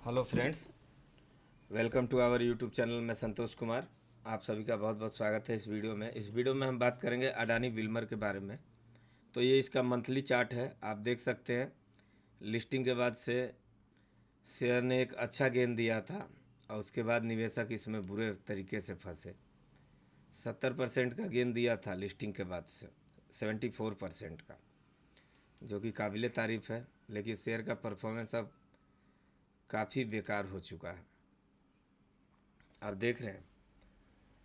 Hello friends, welcome to our YouTube channel. मैं संतोष कुमार, आप सभी का बहुत बहुत स्वागत है इस वीडियो में। इस वीडियो में हम बात करेंगे अडानी विल्मर के बारे में। तो ये इसका मंथली चार्ट है, आप देख सकते हैं। लिस्टिंग के बाद से शेयर ने एक अच्छा गेन दिया था और उसके बाद निवेशक इसमें बुरे तरीके से फंसे। 70% का गेन दिया था लिस्टिंग के बाद से, 74% का, जो कि काबिले तारीफ़ है। लेकिन शेयर का परफॉर्मेंस अब काफ़ी बेकार हो चुका है, आप देख रहे हैं।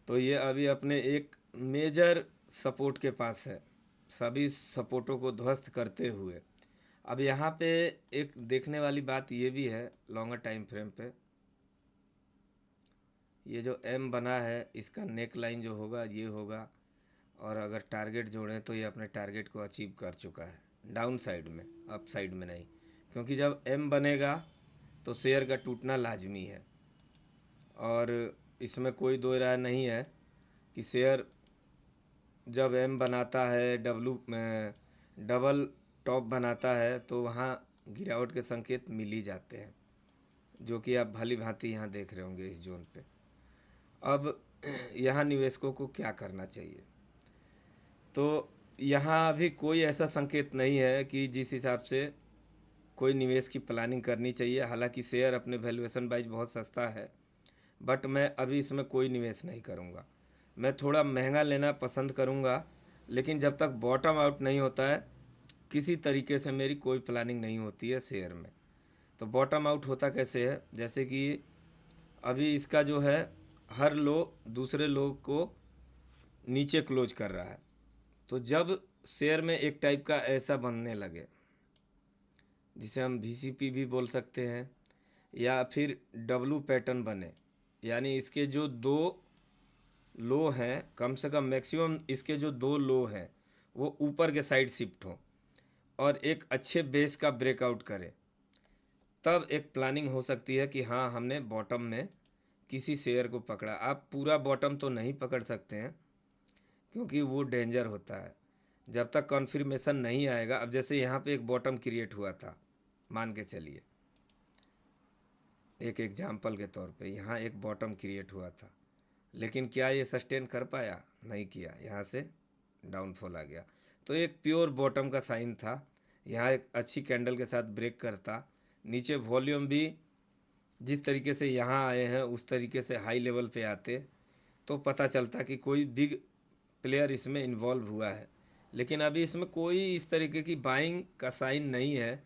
तो ये अभी अपने एक मेजर सपोर्ट के पास है, सभी सपोर्टों को ध्वस्त करते हुए। अब यहाँ पे एक देखने वाली बात ये भी है, लॉन्गर टाइम फ्रेम पे ये जो एम बना है, इसका नेक लाइन जो होगा ये होगा, और अगर टारगेट जोड़ें तो ये अपने टारगेट को अचीव कर चुका है डाउन साइड में, अप साइड में नहीं। क्योंकि जब एम बनेगा तो शेयर का टूटना लाजमी है, और इसमें कोई दो राय नहीं है कि शेयर जब एम बनाता है, डबल टॉप बनाता है, तो वहाँ गिरावट के संकेत मिल ही जाते हैं, जो कि आप भली भांति यहाँ देख रहे होंगे इस जोन पे। अब यहाँ निवेशकों को क्या करना चाहिए? तो यहाँ अभी कोई ऐसा संकेत नहीं है कि जिस हिसाब से कोई निवेश की प्लानिंग करनी चाहिए। हालांकि शेयर अपने वैल्यूएशन वाइज बहुत सस्ता है, बट मैं अभी इसमें कोई निवेश नहीं करूँगा। मैं थोड़ा महंगा लेना पसंद करूँगा, लेकिन जब तक बॉटम आउट नहीं होता है किसी तरीके से मेरी कोई प्लानिंग नहीं होती है शेयर में। तो बॉटम आउट होता कैसे है? जैसे कि अभी इसका जो है, हर लो दूसरे लो को नीचे क्लोज कर रहा है। तो जब शेयर में एक टाइप का ऐसा बनने लगे, जिसे हम VCP भी बोल सकते हैं, या फिर डब्लू पैटर्न बने, यानी इसके जो दो लो हैं, कम से कम मैक्सिमम इसके जो दो लो हैं वो ऊपर के साइड शिफ्ट हों और एक अच्छे बेस का ब्रेकआउट करें, तब एक प्लानिंग हो सकती है कि हाँ, हमने बॉटम में किसी शेयर को पकड़ा। आप पूरा बॉटम तो नहीं पकड़ सकते हैं, क्योंकि वो डेंजर होता है जब तक कॉन्फर्मेशन नहीं आएगा। अब जैसे यहाँ पे एक बॉटम क्रिएट हुआ था, मान के चलिए, एक एग्जाम्पल के तौर पे यहाँ एक बॉटम क्रिएट हुआ था, लेकिन क्या ये सस्टेन कर पाया? नहीं किया, यहाँ से डाउनफॉल आ गया। तो एक प्योर बॉटम का साइन था। यहाँ एक अच्छी कैंडल के साथ ब्रेक करता, नीचे वॉल्यूम भी जिस तरीके से यहाँ आए हैं उस तरीके से हाई लेवल पे आते, तो पता चलता कि कोई बिग प्लेयर इसमें इन्वॉल्व हुआ है। लेकिन अभी इसमें कोई इस तरीके की बाइंग का साइन नहीं है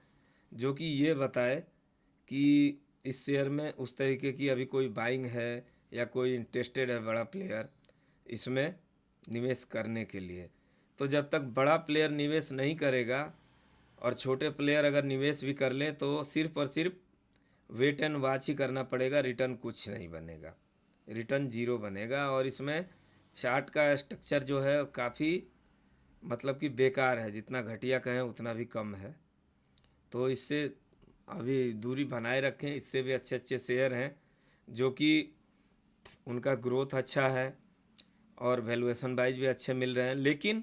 जो कि ये बताए कि इस शेयर में उस तरीके की अभी कोई बाइंग है या कोई इंटरेस्टेड है बड़ा प्लेयर इसमें निवेश करने के लिए। तो जब तक बड़ा प्लेयर निवेश नहीं करेगा और छोटे प्लेयर अगर निवेश भी कर ले, तो सिर्फ और सिर्फ वेट एंड वॉच ही करना पड़ेगा। रिटर्न कुछ नहीं बनेगा, रिटर्न जीरो बनेगा। और इसमें चार्ट का स्ट्रक्चर जो है काफ़ी मतलब कि बेकार है, जितना घटिया कहें उतना भी कम है। तो इससे अभी दूरी बनाए रखें। इससे भी अच्छे अच्छे शेयर हैं जो कि उनका ग्रोथ अच्छा है और वैल्यूएशन वाइज भी अच्छे मिल रहे हैं। लेकिन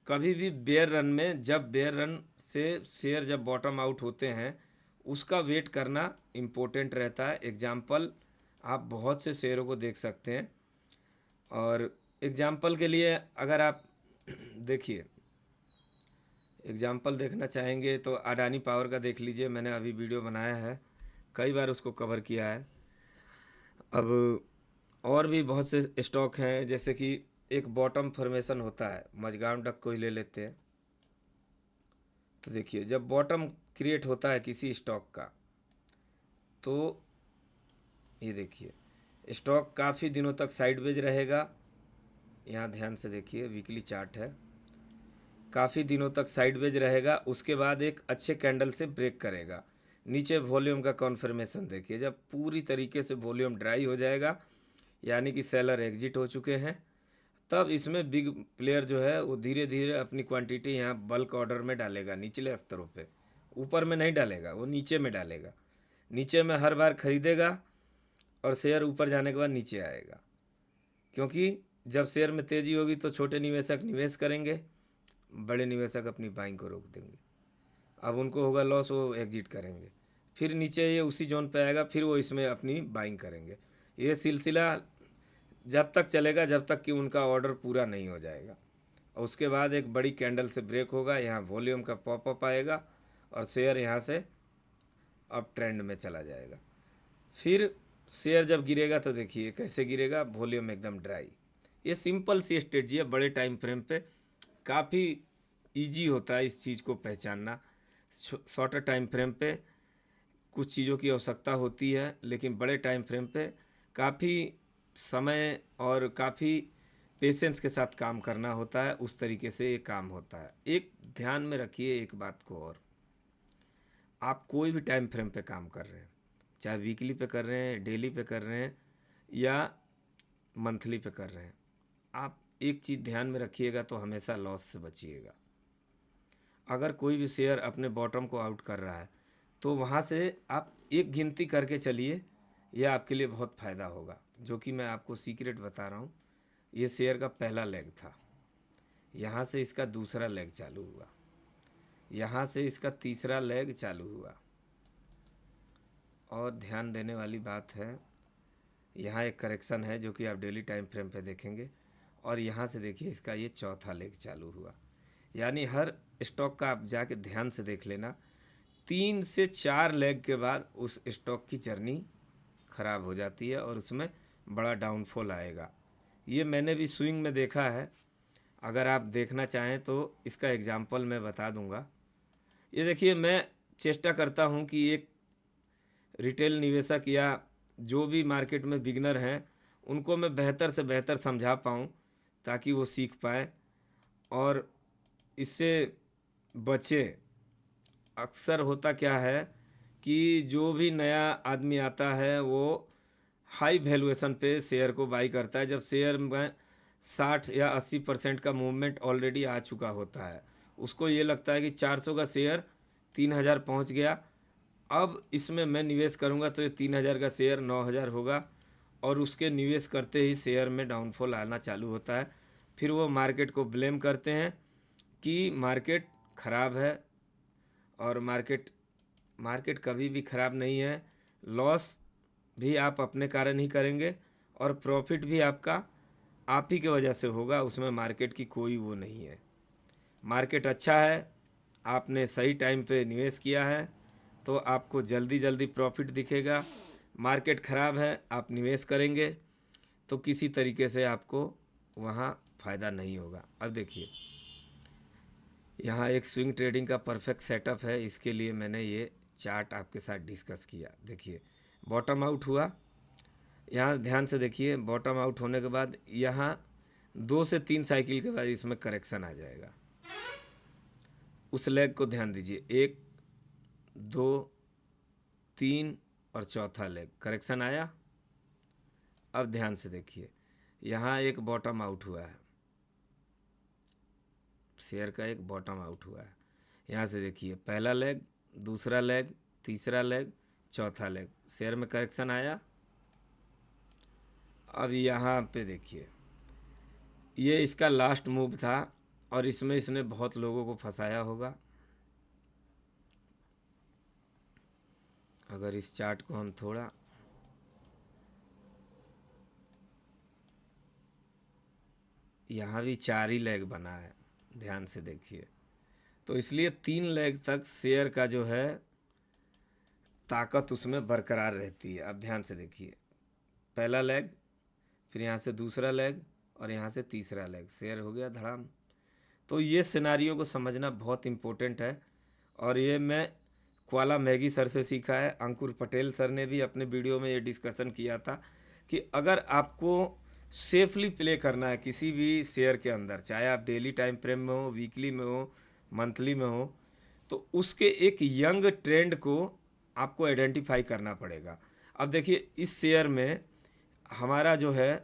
कभी भी बेयर रन में, जब बेयर रन से शेयर जब बॉटम आउट होते हैं, उसका वेट करना इम्पोर्टेंट रहता है। एग्जाम्पल आप बहुत से शेयरों को देख सकते हैं, और एग्जाम्पल के लिए अगर आप देखिए, एग्जाम्पल देखना चाहेंगे तो अडानी पावर का देख लीजिए। मैंने अभी वीडियो बनाया है, कई बार उसको कवर किया है। अब और भी बहुत से स्टॉक हैं, जैसे कि एक बॉटम फॉर्मेशन होता है, मझगांव डक को ही ले लेते हैं। तो देखिए, जब बॉटम क्रिएट होता है किसी स्टॉक का, तो ये देखिए स्टॉक काफ़ी दिनों तक साइडवेज रहेगा। यहाँ ध्यान से देखिए, वीकली चार्ट है, काफ़ी दिनों तक साइडवेज रहेगा। उसके बाद एक अच्छे कैंडल से ब्रेक करेगा। नीचे वॉल्यूम का कॉन्फर्मेशन देखिए, जब पूरी तरीके से वॉल्यूम ड्राई हो जाएगा, यानी कि सेलर एग्जिट हो चुके हैं, तब इसमें बिग प्लेयर जो है वो धीरे धीरे अपनी क्वांटिटी यहाँ बल्क ऑर्डर में डालेगा, निचले स्तरों पे। ऊपर में नहीं डालेगा, वो नीचे में डालेगा। नीचे में हर बार खरीदेगा और शेयर ऊपर जाने के बाद नीचे आएगा, क्योंकि जब शेयर में तेज़ी होगी तो छोटे निवेशक निवेश करेंगे, बड़े निवेशक अपनी बाइंग को रोक देंगे। अब उनको होगा लॉस, वो एग्जिट करेंगे। फिर नीचे ये उसी जोन पे आएगा, फिर वो इसमें अपनी बाइंग करेंगे। ये सिलसिला जब तक चलेगा जब तक कि उनका ऑर्डर पूरा नहीं हो जाएगा। और उसके बाद एक बड़ी कैंडल से ब्रेक होगा, यहाँ वॉल्यूम का पॉपअप आएगा और शेयर यहाँ से अप ट्रेंड में चला जाएगा। फिर शेयर जब गिरेगा तो देखिए कैसे गिरेगा, वॉल्यूम एकदम ड्राई। ये सिंपल सी स्ट्रेटजी है, बड़े टाइम फ्रेम पे काफ़ी इजी होता है इस चीज़ को पहचानना। शॉर्टर टाइम फ्रेम पे कुछ चीज़ों की आवश्यकता होती है, लेकिन बड़े टाइम फ्रेम पे काफ़ी समय और काफ़ी पेशेंस के साथ काम करना होता है। उस तरीके से ये काम होता है। एक ध्यान में रखिए एक बात को, और आप कोई भी टाइम फ्रेम पे काम कर रहे हैं, चाहे वीकली पे कर रहे हैं, डेली पे कर रहे हैं या मंथली पे कर रहे हैं, आप एक चीज़ ध्यान में रखिएगा तो हमेशा लॉस से बचिएगा। अगर कोई भी शेयर अपने बॉटम को आउट कर रहा है तो वहाँ से आप एक गिनती करके चलिए, यह आपके लिए बहुत फ़ायदा होगा। जो कि मैं आपको सीक्रेट बता रहा हूँ। ये शेयर का पहला लेग था, यहाँ से इसका दूसरा लेग चालू हुआ, यहाँ से इसका तीसरा लेग चालू हुआ। और ध्यान देने वाली बात है, यहाँ एक करेक्शन है जो कि आप डेली टाइम फ्रेम पे देखेंगे, और यहाँ से देखिए इसका ये चौथा लेग चालू हुआ। यानी हर स्टॉक का आप जाके ध्यान से देख लेना, 3 से 4 लेग के बाद उस स्टॉक की जर्नी ख़राब हो जाती है और उसमें बड़ा डाउनफॉल आएगा। ये मैंने भी स्विंग में देखा है। अगर आप देखना चाहें तो इसका एग्जाम्पल मैं बता दूंगा। ये देखिए, मैं चेष्टा करता हूं कि एक रिटेल निवेशक या जो भी मार्केट में बिगनर हैं उनको मैं बेहतर से बेहतर समझा पाऊँ, ताकि वो सीख पाए और इससे बचे। अक्सर होता क्या है कि जो भी नया आदमी आता है वो हाई वैल्यूएशन पे शेयर को बाई करता है, जब शेयर में 60 या 80% का मूवमेंट ऑलरेडी आ चुका होता है। उसको ये लगता है कि 400 का शेयर 3000 पहुंच गया, अब इसमें मैं निवेश करूंगा तो ये 3000 का शेयर 9000 होगा, और उसके निवेश करते ही शेयर में डाउनफॉल आना चालू होता है। फिर वो मार्केट को ब्लेम करते हैं कि मार्केट ख़राब है, और मार्केट कभी भी ख़राब नहीं है। लॉस भी आप अपने कारण ही करेंगे और प्रॉफिट भी आपका आप ही के वजह से होगा, उसमें मार्केट की कोई वो नहीं है। मार्केट अच्छा है, आपने सही टाइम पे निवेश किया है तो आपको जल्दी जल्दी प्रॉफिट दिखेगा। मार्केट ख़राब है, आप निवेश करेंगे तो किसी तरीके से आपको वहाँ फ़ायदा नहीं होगा। अब देखिए, यहाँ एक स्विंग ट्रेडिंग का परफेक्ट सेटअप है, इसके लिए मैंने ये चार्ट आपके साथ डिस्कस किया। देखिए, बॉटम आउट हुआ, यहाँ ध्यान से देखिए, बॉटम आउट होने के बाद यहाँ 2 से 3 साइकिल के बाद इसमें करेक्शन आ जाएगा। उस लेग को ध्यान दीजिए, 1 2 3 और चौथा लेग करेक्शन आया। अब ध्यान से देखिए, यहाँ एक बॉटम आउट हुआ है, शेयर का एक बॉटम आउट हुआ है। यहाँ से देखिए, पहला लेग, दूसरा लेग, तीसरा लेग, चौथा लेग, शेयर में करेक्शन आया। अब यहाँ पे देखिए, ये इसका लास्ट मूव था और इसमें इसने बहुत लोगों को फंसाया होगा। अगर इस चार्ट को हम थोड़ा यहाँ भी 4 ही लेग बना है, ध्यान से देखिए, तो इसलिए 3 लेग तक शेयर का जो है ताकत उसमें बरकरार रहती है। अब ध्यान से देखिए, पहला लेग, फिर यहाँ से दूसरा लेग और यहाँ से तीसरा लेग, शेयर हो गया धड़ाम। तो ये सिनारियो को समझना बहुत इम्पोर्टेंट है, और ये मैं क्वाला मैगी सर से सीखा है। अंकुर पटेल सर ने भी अपने वीडियो में ये डिस्कशन किया था कि अगर आपको सेफली प्ले करना है किसी भी शेयर के अंदर, चाहे आप डेली टाइम फ्रेम में हो, वीकली में हो, मंथली में हो, तो उसके एक यंग ट्रेंड को आपको आइडेंटिफाई करना पड़ेगा। अब देखिए, इस शेयर में हमारा जो है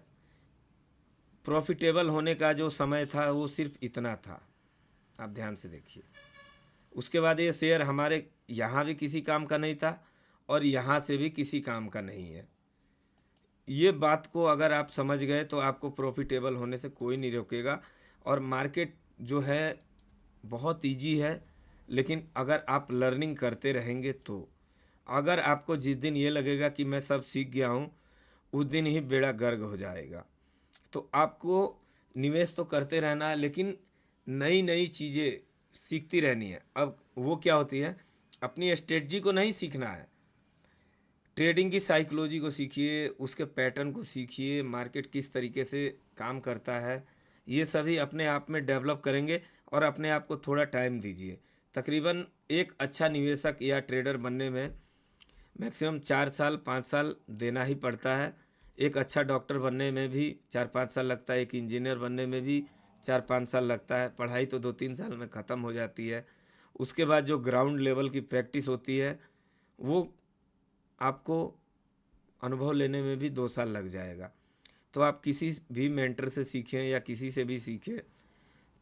प्रॉफिटेबल होने का जो समय था वो सिर्फ इतना था। आप ध्यान से देखिए, उसके बाद ये शेयर हमारे यहाँ भी किसी काम का नहीं था और यहाँ से भी किसी काम का नहीं है। ये बात को अगर आप समझ गए तो आपको प्रॉफिटेबल होने से कोई नहीं रोकेगा। और मार्केट जो है बहुत इजी है, लेकिन अगर आप लर्निंग करते रहेंगे तो अगर आपको जिस दिन ये लगेगा कि मैं सब सीख गया हूँ, उस दिन ही बेड़ा गर्क हो जाएगा। तो आपको निवेश तो करते रहना है, लेकिन नई नई चीज़ें सीखती रहनी है। अब वो क्या होती है, अपनी स्ट्रेटजी को नहीं सीखना है, ट्रेडिंग की साइकोलॉजी को सीखिए, उसके पैटर्न को सीखिए, मार्केट किस तरीके से काम करता है, ये सभी अपने आप में डेवलप करेंगे। और अपने आप को थोड़ा टाइम दीजिए। तकरीबन एक अच्छा निवेशक या ट्रेडर बनने में मैक्सिमम 4 साल 5 साल देना ही पड़ता है। एक अच्छा डॉक्टर बनने में भी 4-5 साल लगता है, एक इंजीनियर बनने में भी 4-5 साल लगता है। पढ़ाई तो 2-3 साल में ख़त्म हो जाती है। उसके बाद जो ग्राउंड लेवल की प्रैक्टिस होती है, वो आपको अनुभव लेने में भी 2 साल लग जाएगा। तो आप किसी भी मेंटर से सीखें या किसी से भी सीखें,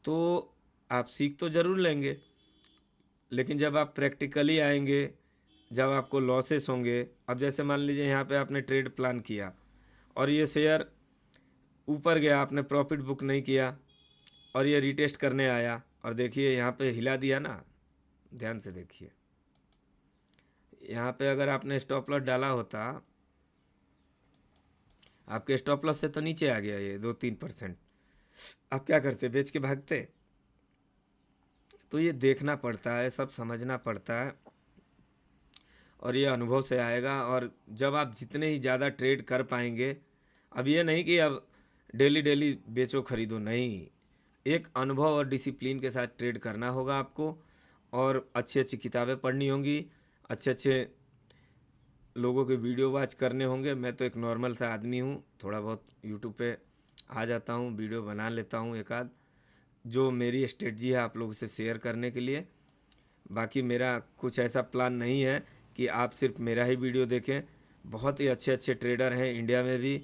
तो आप सीख तो ज़रूर लेंगे, लेकिन जब आप प्रैक्टिकली आएंगे, जब आपको लॉसेस होंगे। अब जैसे मान लीजिए यहाँ पे आपने ट्रेड प्लान किया और ये शेयर ऊपर गया, आपने प्रॉफिट बुक नहीं किया और ये रीटेस्ट करने आया और देखिए यहाँ पे हिला दिया ना। ध्यान से देखिए, यहाँ पे अगर आपने स्टॉप लॉस डाला होता, आपके स्टॉप लॉस से तो नीचे आ गया ये 2-3%, आप क्या करते, बेच के भागते। तो ये देखना पड़ता है, सब समझना पड़ता है, और ये अनुभव से आएगा। और जब आप जितने ही ज़्यादा ट्रेड कर पाएंगे, अब ये नहीं कि अब डेली डेली बेचो खरीदो, नहीं, एक अनुभव और डिसिप्लिन के साथ ट्रेड करना होगा आपको। और अच्छी अच्छी किताबें पढ़नी होंगी, अच्छे अच्छे लोगों के वीडियो वॉच करने होंगे। मैं तो एक नॉर्मल सा आदमी हूँ, थोड़ा बहुत यूट्यूब पे आ जाता हूँ, वीडियो बना लेता हूँ एक आध, जो मेरी स्ट्रेटजी है आप लोगों से शेयर करने के लिए। बाकी मेरा कुछ ऐसा प्लान नहीं है कि आप सिर्फ मेरा ही वीडियो देखें। बहुत ही अच्छे अच्छे ट्रेडर हैं इंडिया में भी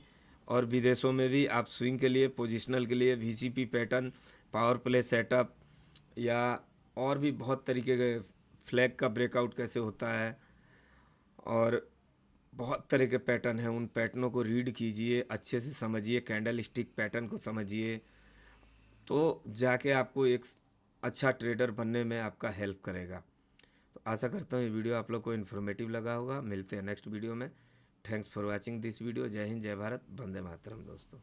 और विदेशों में भी। आप स्विंग के लिए, पोजिशनल के लिए, VCP pattern, power play setup, या और भी बहुत तरीके के, फ्लैग का ब्रेकआउट कैसे होता है, और बहुत तरह के पैटर्न हैं। उन पैटर्नों को रीड कीजिए, अच्छे से समझिए, कैंडल स्टिक पैटर्न को समझिए, तो जाके आपको एक अच्छा ट्रेडर बनने में आपका हेल्प करेगा। तो आशा करता हूँ ये वीडियो आप लोग को इन्फॉर्मेटिव लगा होगा। मिलते हैं नेक्स्ट वीडियो में। Thanks for watching this video. जय हिंद, जय भारत, वंदे मातरम दोस्तों।